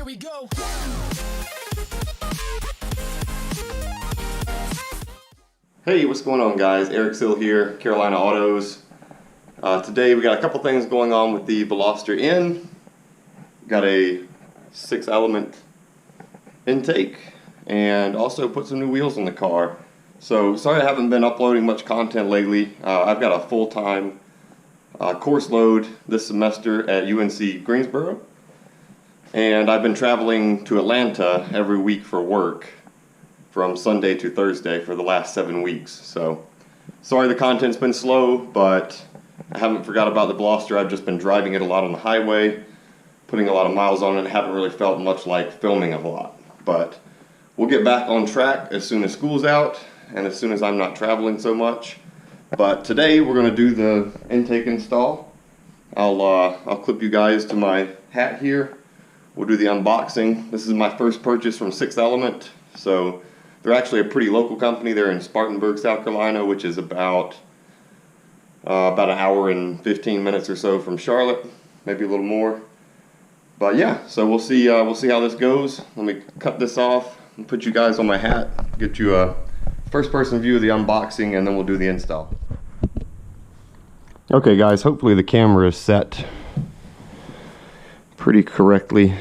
we go. Hey, what's going on, guys? Eric Sill here, Carolina Autos. Today we got a couple things going on with the Veloster N. Got a 6-element intake and also put some new wheels on the car. So sorry I haven't been uploading much content lately. I've got a full-time course load this semester at UNC Greensboro, and I've been traveling to Atlanta every week for work from Sunday to Thursday for the last 7 weeks. So sorry the content's been slow, but I haven't forgot about the Veloster. I've just been driving it a lot on the highway, putting a lot of miles on it, and haven't really felt much like filming a lot. But we'll get back on track as soon as school's out and as soon as I'm not traveling so much. But today we're going to do the intake install. I'll clip you guys to my hat here. We'll do the unboxing. This is my first purchase from 6-Element. So they're actually a pretty local company. They're in Spartanburg, South Carolina, which is about an hour and 15 minutes or so from Charlotte, maybe a little more. But yeah, so we'll see how this goes. Let me cut this off and put you guys on my hat, get you a first-person view of the unboxing, and then we'll do the install. Okay, guys, hopefully the camera is set pretty correctly.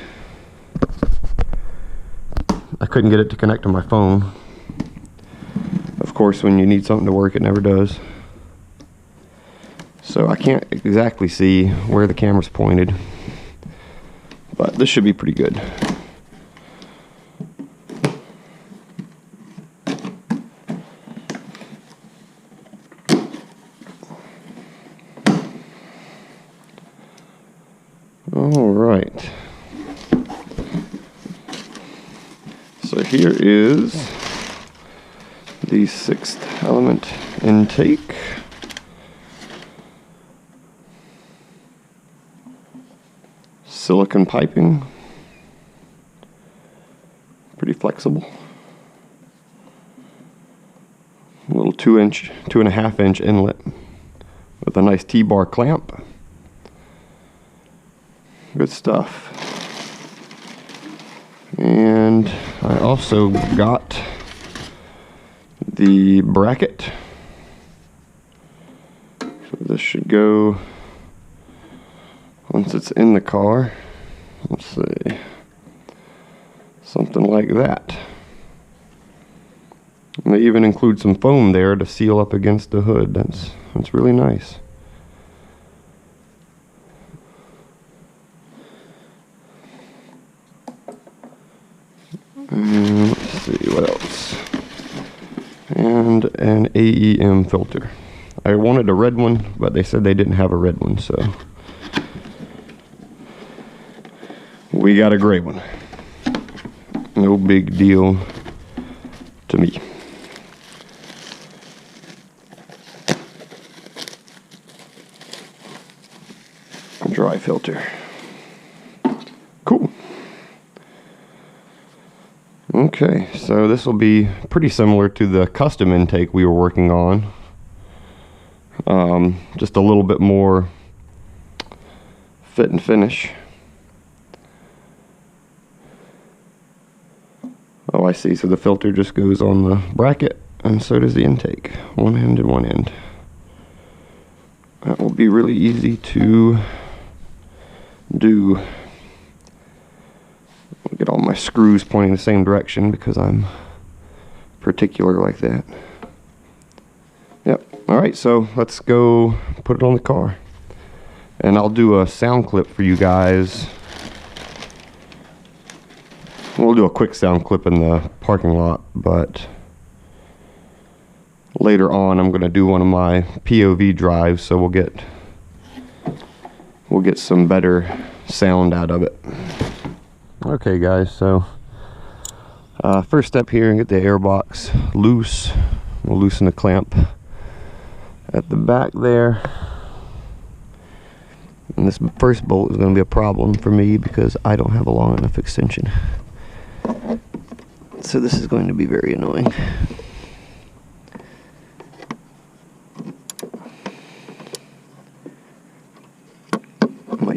I couldn't get it to connect to my phone. Of course, when you need something to work, it never does. So I can't exactly see where the camera's pointed, but this should be pretty good. All right. So here is the 6-element intake. Silicone piping, pretty flexible. A little 2.5 inch inlet with a nice T-bar clamp. Good stuff. And I also got the bracket. So this should go once it's in the car. Let's see, something like that. And they even include some foam there to seal up against the hood. That's really nice. And let's see what else. And an AEM filter. I wanted a red one, but they said they didn't have a red one, so we got a gray one. No big deal to me. Dry filter. Cool. Okay, so this will be pretty similar to the custom intake we were working on. Just a little bit more fit and finish. Oh, I see. So the filter just goes on the bracket, and so does the intake. One end and one end. That will be really easy to do. I'll get all my screws pointing the same direction because I'm particular like that. Yep. Alright, so let's go put it on the car. And I'll do a sound clip for you guys. We'll do a quick sound clip in the parking lot, but later on I'm going to do one of my POV drives, so we'll get some better sound out of it. Okay, guys, so first step here, and get the airbox loose. We'll loosen the clamp at the back there. And this first bolt is going to be a problem for me because I don't have a long enough extension. So this is going to be very annoying.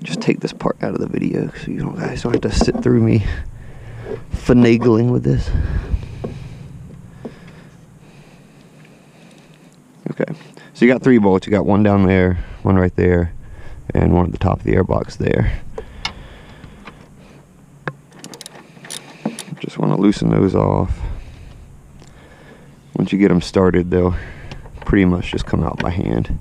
just take this part out of the video so you guys don't have to sit through me finagling with this. Okay, so you got 3 bolts. You got one down there, one right there, and one at the top of the airbox there. Just want to loosen those off. Once you get them started, they'll pretty much just come out by hand.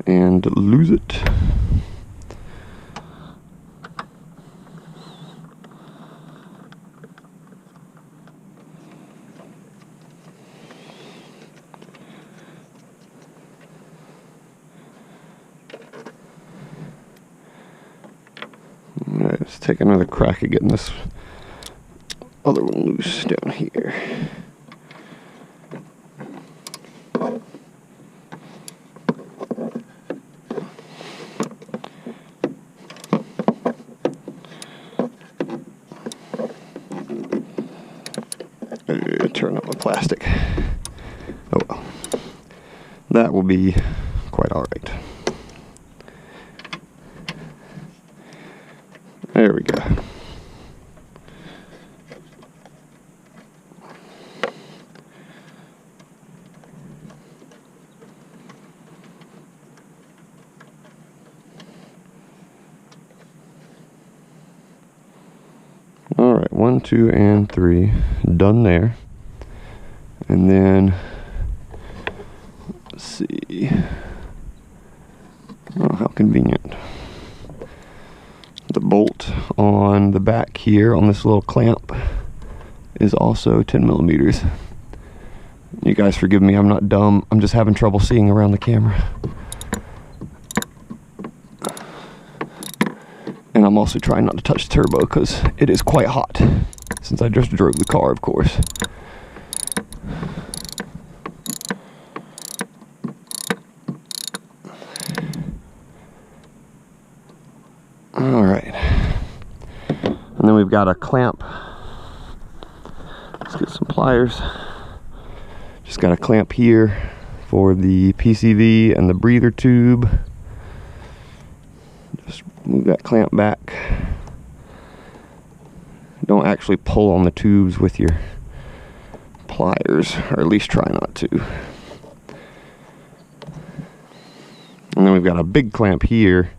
And lose it. Alright, let's take another crack at getting this other one loose down here. Turn up my plastic. Oh well. That will be quite alright. There we go. Alright, 1, 2, and 3. Done there. And then, let's see. Oh, how convenient. The bolt on the back here on this little clamp is also 10 millimeters. You guys forgive me, I'm not dumb. I'm just having trouble seeing around the camera. And I'm also trying not to touch the turbo because it is quite hot since I just drove the car, of course. Alright, and then we've got a clamp. Let's get some pliers. Just got a clamp here for the PCV and the breather tube. Just move that clamp back. Don't actually pull on the tubes with your pliers, or at least try not to. And then we've got a big clamp here.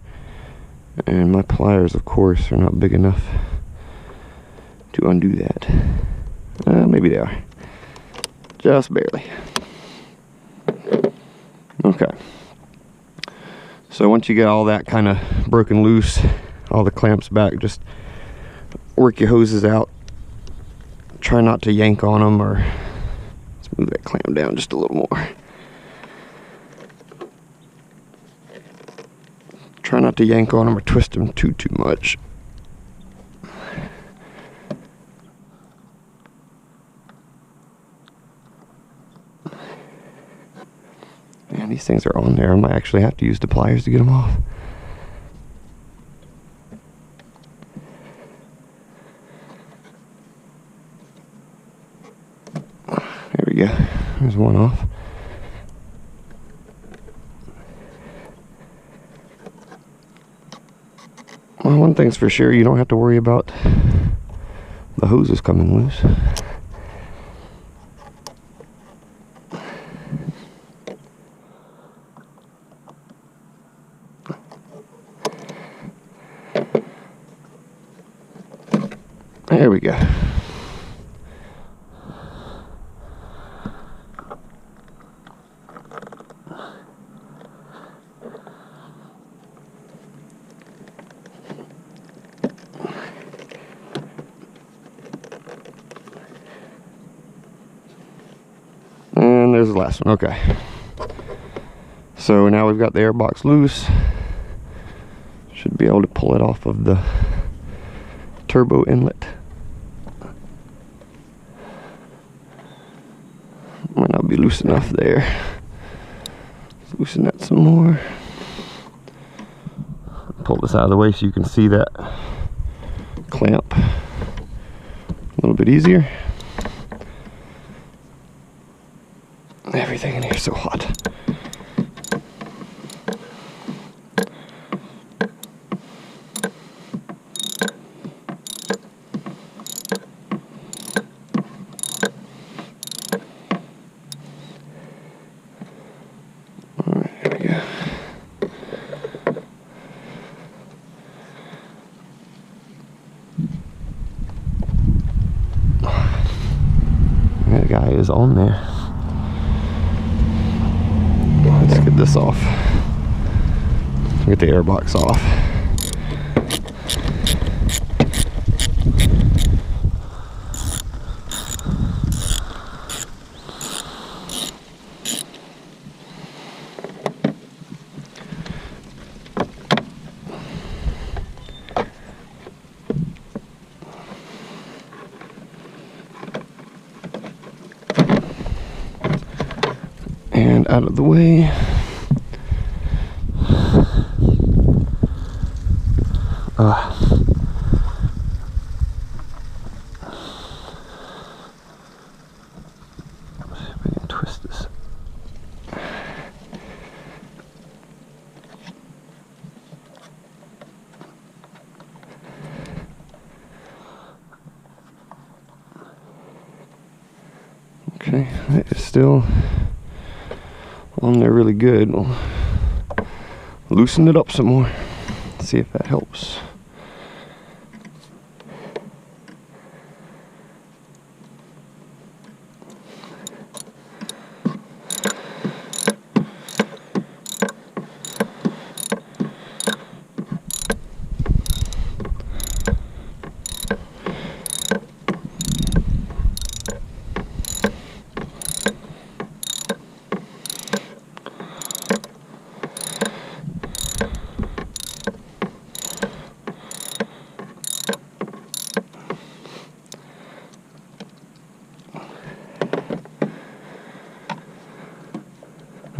And my pliers, of course, are not big enough to undo that. Maybe they are. Just barely. Okay. So once you get all that kind of broken loose, all the clamps back, just work your hoses out. Try not to yank on them, or let's move that clamp down just a little more. Try not to yank on them or twist them too much. Man, these things are on there. I might actually have to use the pliers to get them off. There we go. There's one off. Well, one thing's for sure, you don't have to worry about the hoses coming loose. There we go. And there's the last one. Okay. So now we've got the airbox loose. Should be able to pull it off of the turbo inlet. Might not be loose enough there. Let's loosen that some more. Pull this out of the way so you can see that clamp a little bit easier. Everything in here is so hot. That guy is on there. Let's get this off. Get the airbox off. And out of the way. See if we can twist this. Okay, that is still on there really good. We'll loosen it up some more. See if that helps.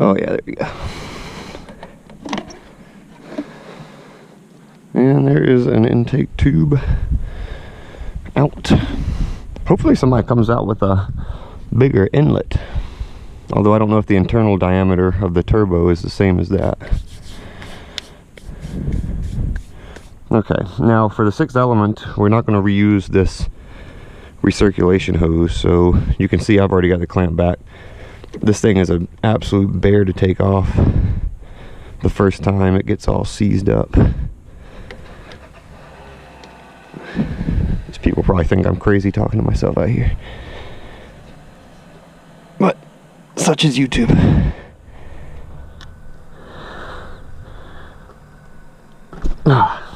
Oh yeah, there we go. And there is an intake tube out. Hopefully somebody comes out with a bigger inlet. Although I don't know if the internal diameter of the turbo is the same as that. Okay, now for the 6th element, we're not going to reuse this recirculation hose. So you can see I've already got the clamp back. This thing is an absolute bear to take off the first time. It gets all seized up. These people probably think I'm crazy talking to myself out here. But such is YouTube.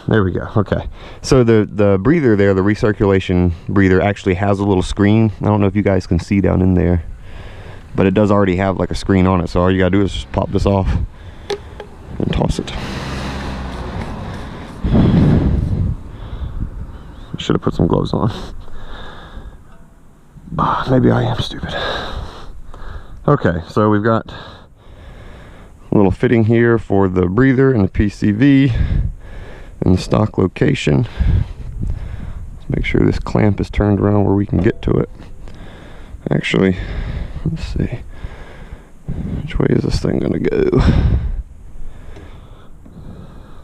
There we go. Okay. So the breather there, the recirculation breather, actually has a little screen. I don't know if you guys can see down in there. But it does already have like a screen on it, so all you gotta do is just pop this off and toss it. I should have put some gloves on. Maybe I am stupid. Okay, so we've got a little fitting here for the breather and the PCV and the stock location. Let's make sure this clamp is turned around where we can get to it. Actually, let's see. Which way is this thing gonna go?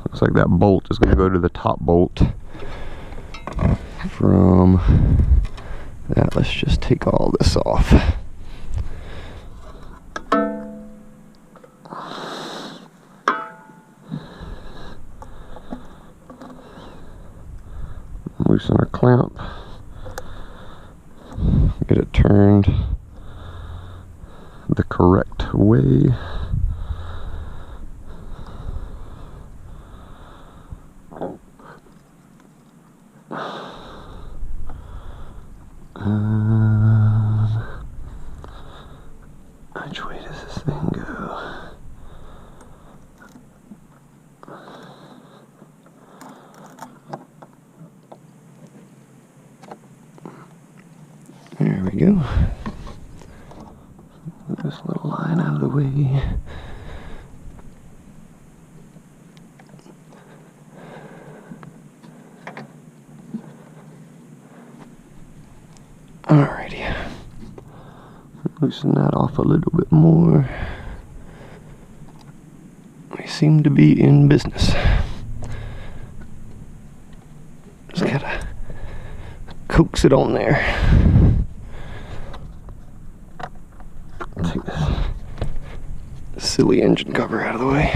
Looks like that bolt is gonna go to the top bolt. From that, let's just take all this off. Loosen our clamp. Get it turned the correct way. Which way does this thing go? go. Move this little line out of the way. Alrighty. Loosen that off a little bit more. We seem to be in business. Just gotta coax it on there. Take this silly engine cover out of the way.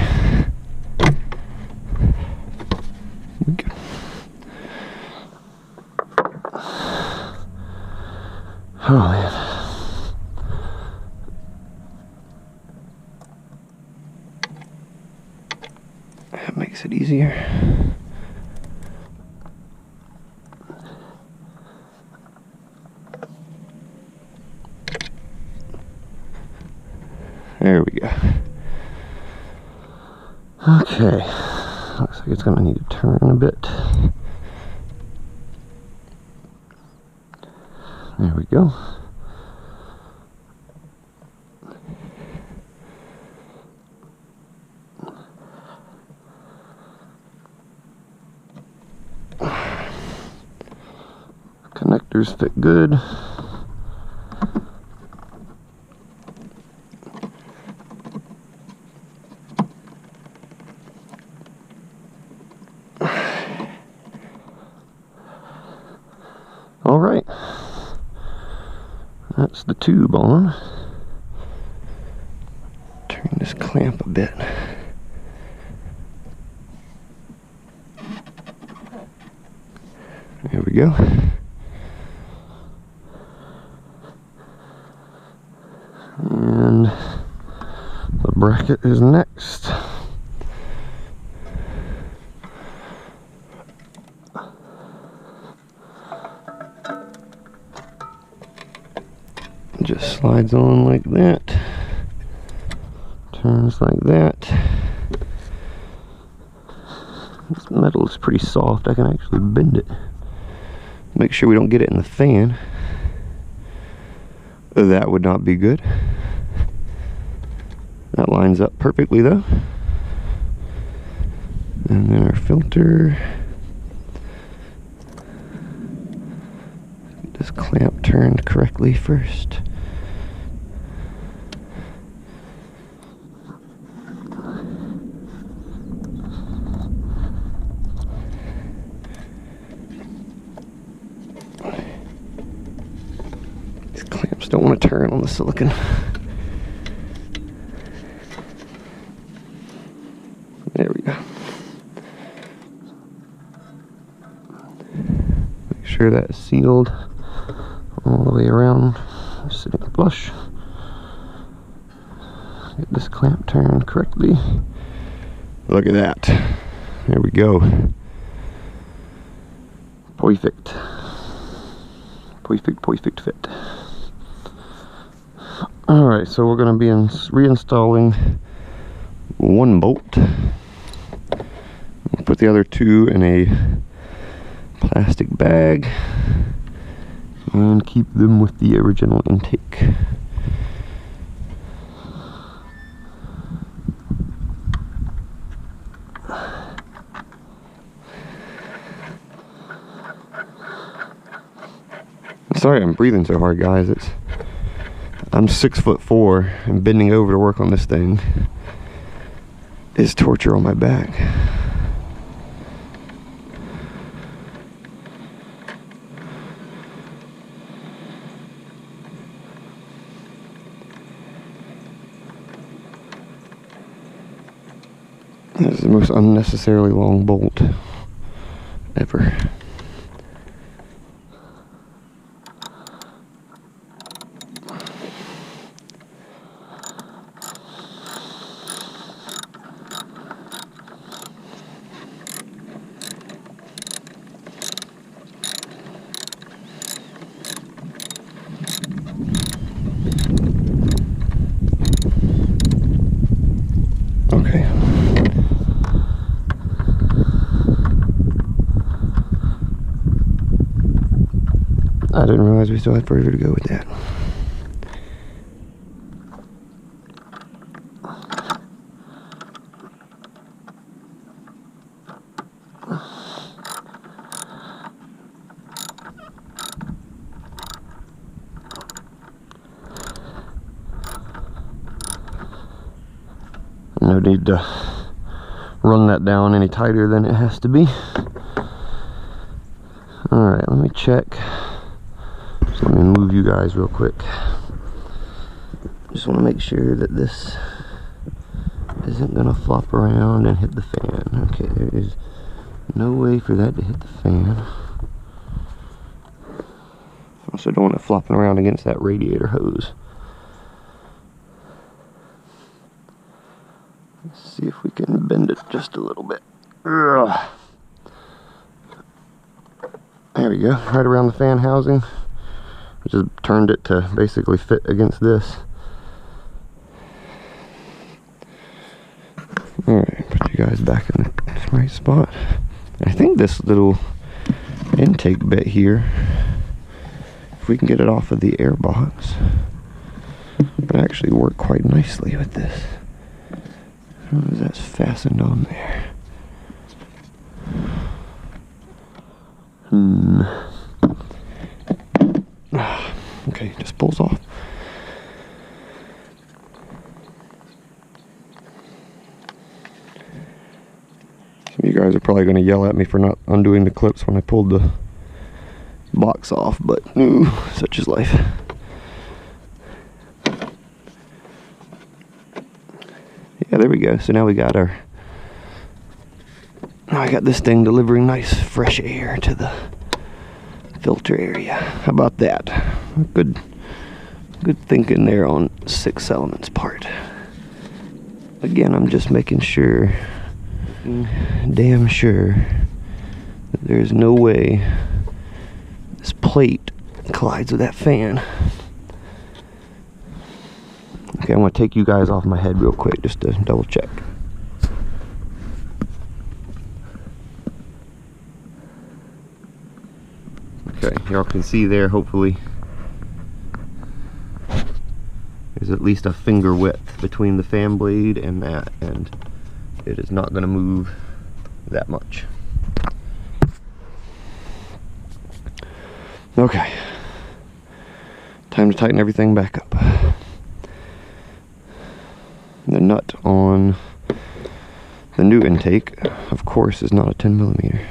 Good. Oh man. That makes it easier. There we go. Okay. Looks like it's gonna need to turn a bit. There we go. Connectors fit good. All right, that's the tube on. Turn this clamp a bit. There we go. And the bracket is next. Just slides on like that, turns like that. This metal is pretty soft, I can actually bend it. Make sure we don't get it in the fan. That would not be good. That lines up perfectly though. And then our filter. Get this clamp turned correctly first. These clamps don't want to turn on the silicone. There we go. Make sure that's sealed all the way around, sitting flush. Get this clamp turned correctly. Look at that. There we go. Perfect. Perfect fit. Alright, so we're going to be reinstalling one bolt. We'll put the other two in a plastic bag and keep them with the original intake. Sorry I'm breathing so hard, guys. I'm 6'4", and bending over to work on this thing is torture on my back. This is the most unnecessarily long bolt ever. Okay. I didn't realize realize we still have further to go with that. No need to run that down any tighter than it has to be. Alright, let me check. Just let me move you guys real quick. Just want to make sure that this isn't going to flop around and hit the fan. Okay, there is no way for that to hit the fan. Also don't want it flopping around against that radiator hose. Let's see if we can bend it just a little bit. Ugh. There we go, right around the fan housing. I just turned it to basically fit against this. Alright, put you guys back in the right spot. I think this little intake bit here, if we can get it off of the airbox, would actually work quite nicely with this. How is that fastened on there? Okay, just pulls off. Some of you guys are probably going to yell at me for not undoing the clips when I pulled the box off, but ooh, such is life. Yeah, there we go. So now we got our... Now I got this thing delivering nice fresh air to the filter area. How about that? Good thinking there on 6 Element's part. Again, I'm just making sure, damn sure, that there's no way this plate collides with that fan. Okay, I'm going to take you guys off my head real quick just to double check. Okay, y'all can see there, hopefully, there's at least a finger width between the fan blade and that, and it is not going to move that much. Okay, time to tighten everything back up. The nut on the new intake, of course, is not a 10mm.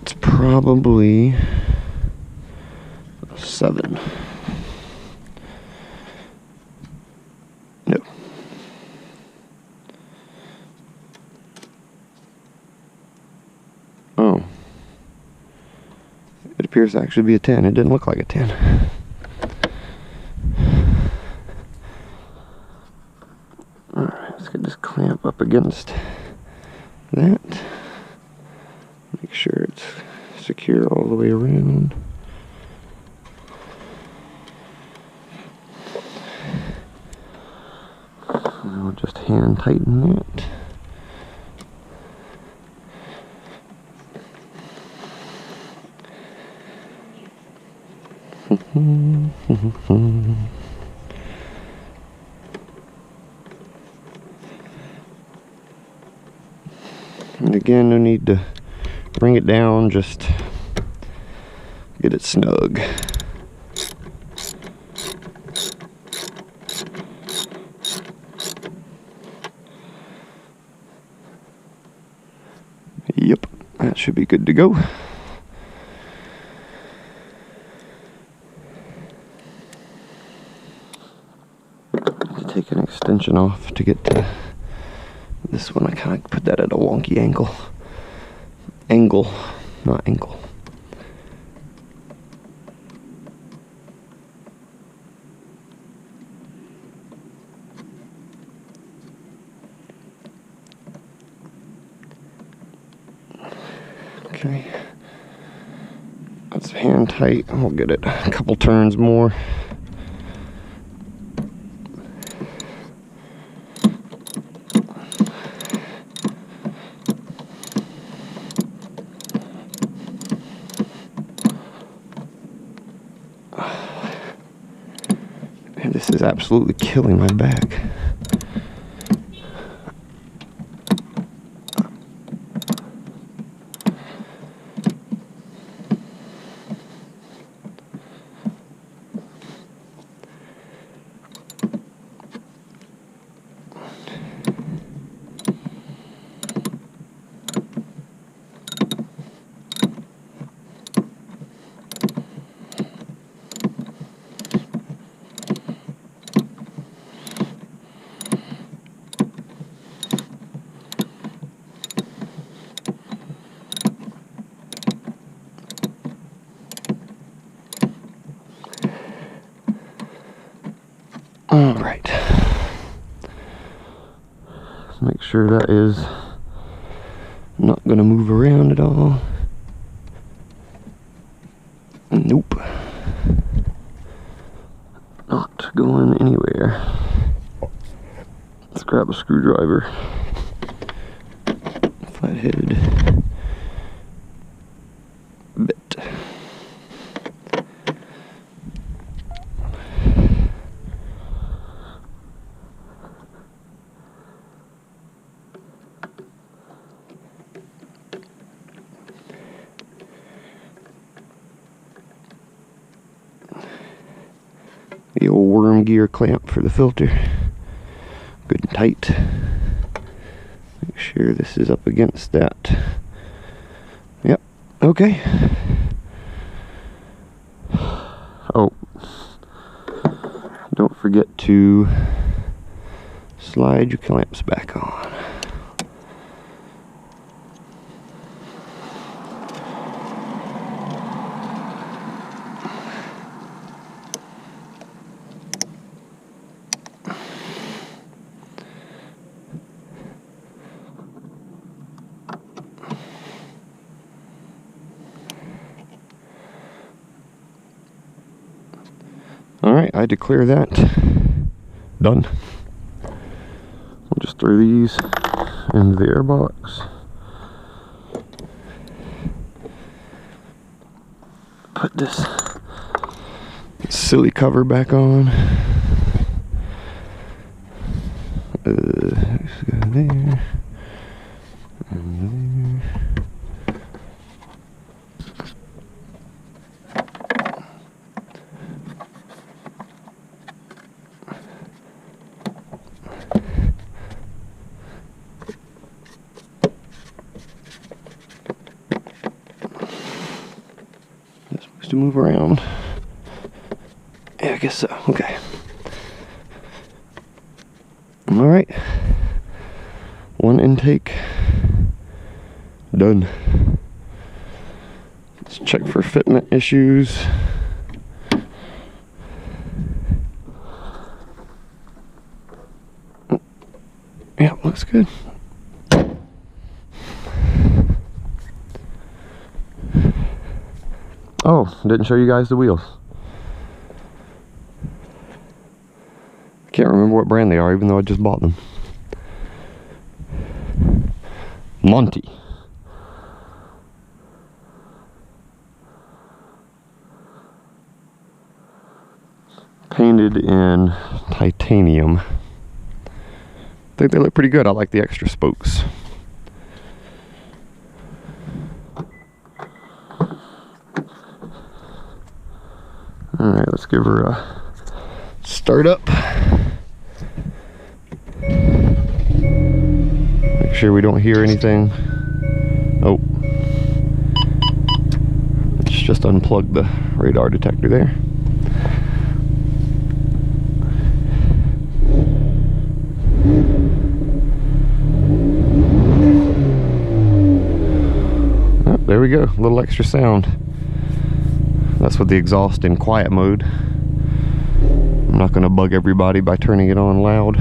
It's probably 7. No. Oh. It appears to actually be a 10. It didn't look like a 10. Alright, let's get this clamp up against that. Make sure it's secure all the way around. And I'll just hand tighten that. And again, no need to bring it down, just get it snug. Yep, that should be good to go. Take an extension off to get to this one. I kind of put that at a wonky angle. Angle, not ankle. Okay, that's hand tight. We'll get it a couple turns more. This is absolutely killing my back. All right. Make sure that is not going to move around at all. Nope. Not going anywhere. Let's grab a screwdriver. Flat-headed bit. The old worm gear clamp for the filter. Good and tight. Make sure this is up against that. Yep, okay. Oh, don't forget to slide your clamps back on. Alright, I declare that done. We'll just throw these into the airbox. Put this silly cover back on. Let's go there. And there. To move around. Yeah, I guess so. Okay. All right. One intake done. Let's check for fitment issues. Yeah, looks good. Oh, didn't show you guys the wheels. Can't remember what brand they are, even though I just bought them. Monty. Painted in titanium. I think they look pretty good. I like the extra spokes. Alright, let's give her a start up. Make sure we don't hear anything. Oh. Let's just unplug the radar detector there. Oh, there we go, a little extra sound. That's with the exhaust in quiet mode. I'm not going to bug everybody by turning it on loud.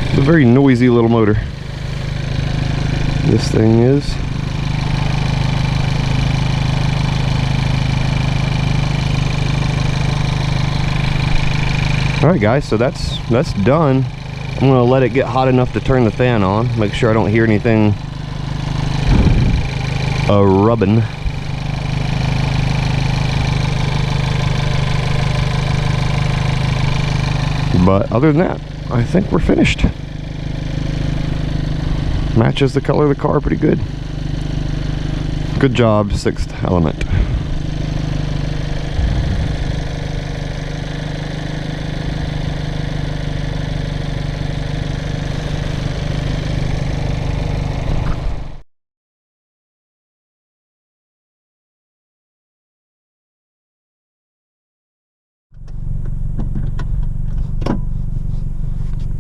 It's a very noisy little motor. This thing is. All right, guys, so that's done. I'm gonna let it get hot enough to turn the fan on. Make sure I don't hear anything rubbing. But other than that, I think we're finished. Matches the color of the car pretty good. Good job, Sixth Element.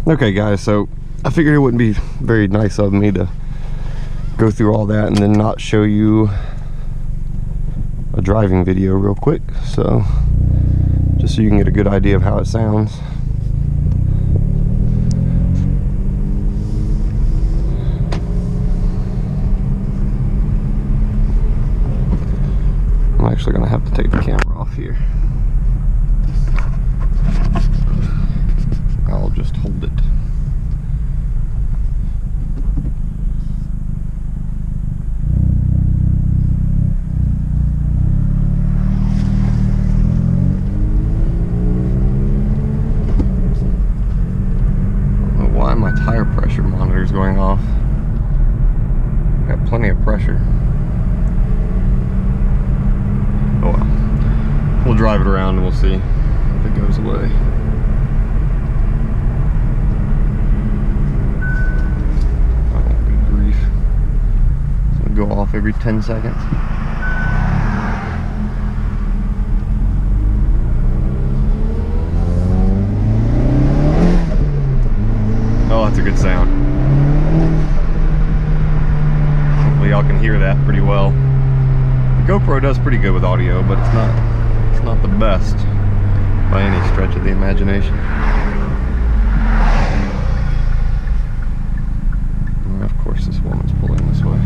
Okay guys, so I figured it wouldn't be very nice of me to go through all that and then not show you a driving video real quick, so just so you can get a good idea of how it sounds. I'm actually gonna have to take the camera off here. I'll just hold it. I don't know why my tire pressure monitor is going off. I got plenty of pressure. Oh well. We'll drive it around and we'll see if it goes away. Go off every 10 seconds. Oh, that's a good sound. Hopefully y'all can hear that pretty well. The GoPro does pretty good with audio, but it's not the best by any stretch of the imagination. And of course this woman's pulling this way.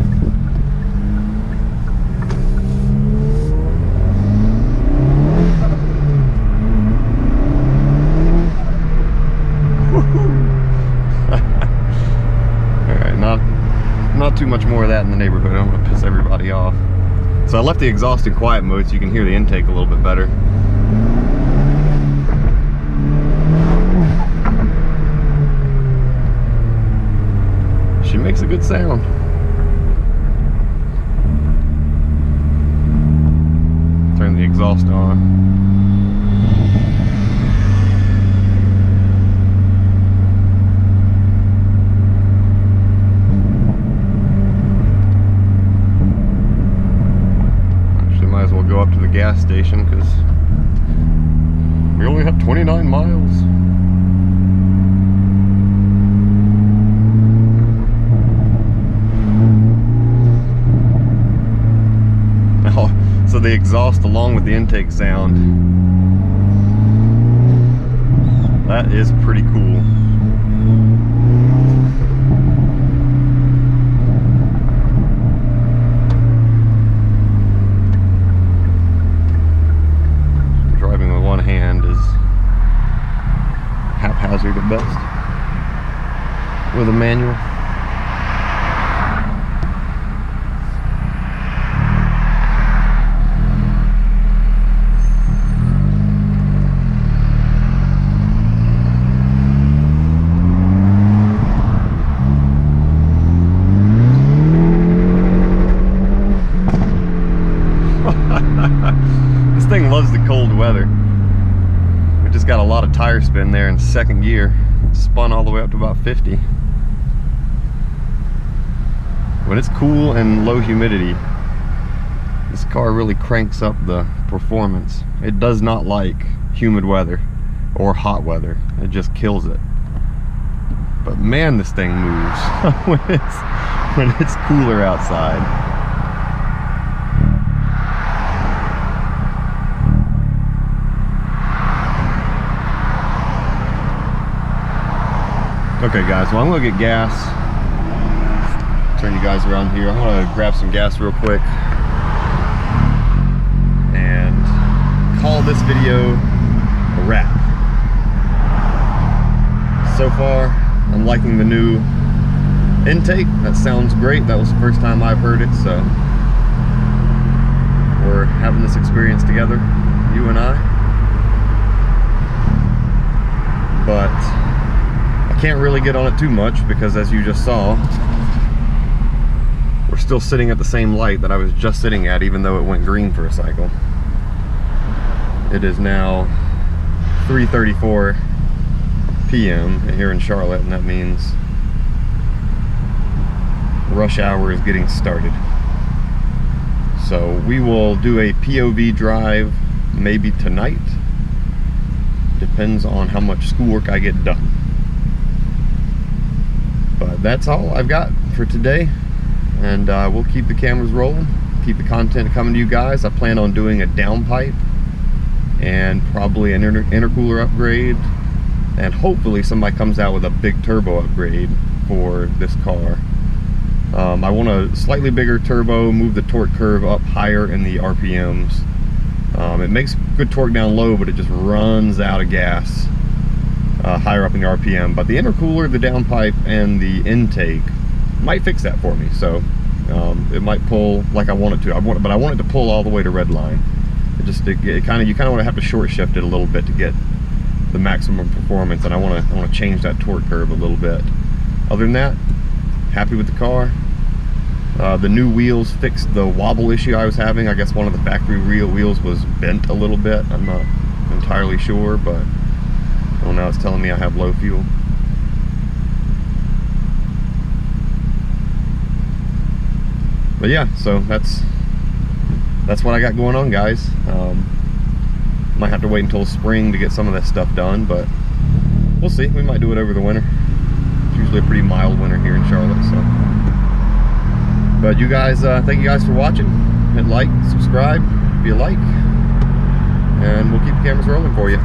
Not too much more of that in the neighborhood. I don't want to piss everybody off. So I left the exhaust in quiet mode so you can hear the intake a little bit better. She makes a good sound. Turn the exhaust on. Go up to the gas station because we only have 29 miles. Oh, so the exhaust along with the intake sound, that is pretty cool. Hand is haphazard at best with a manual. This thing loves the cold weather. Just got a lot of tire spin there in second gear. Spun all the way up to about 50. When it's cool and low humidity, this car really cranks up the performance. It does not like humid weather or hot weather. It just kills it. But man, this thing moves when it's cooler outside. Okay guys, well I'm gonna get gas. Turn you guys around here. I'm gonna grab some gas real quick and call this video a wrap. far. I'm liking the new intake. That sounds great. That was the first time I've heard it, so we're having this experience together, you and I. But I can't really get on it too much because, as you just saw, we're still sitting at the same light that I was just sitting at, even though it went green for a cycle. It is now 3:34 p.m. here in Charlotte, and that means rush hour is getting started. So we will do a POV drive maybe tonight. Depends on how much schoolwork I get done. But that's all I've got for today, and we'll keep the cameras rolling, keep the content coming to you guys. I plan on doing a downpipe and probably an intercooler upgrade, and hopefully somebody comes out with a big turbo upgrade for this car. I want a slightly bigger turbo, move the torque curve up higher in the RPMs. It makes good torque down low, but it just runs out of gas higher up in the RPM. But the intercooler, the downpipe, and the intake might fix that for me. So it might pull like I want it to. But I want it to pull all the way to red line. You kind of want to have to short shift it a little bit to get the maximum performance, and I want to change that torque curve a little bit. Other than that, happy with the car. The new wheels fixed the wobble issue I was having. I guess one of the factory real wheels was bent a little bit. I'm not entirely sure, but well, now it's telling me I have low fuel. But yeah, so that's what I got going on, guys. Might have to wait until spring to get some of that stuff done, but we'll see. We might do it over the winter. It's usually a pretty mild winter here in Charlotte, so. But you guys, thank you guys for watching. Hit like, subscribe if you like, and we'll keep the cameras rolling for you.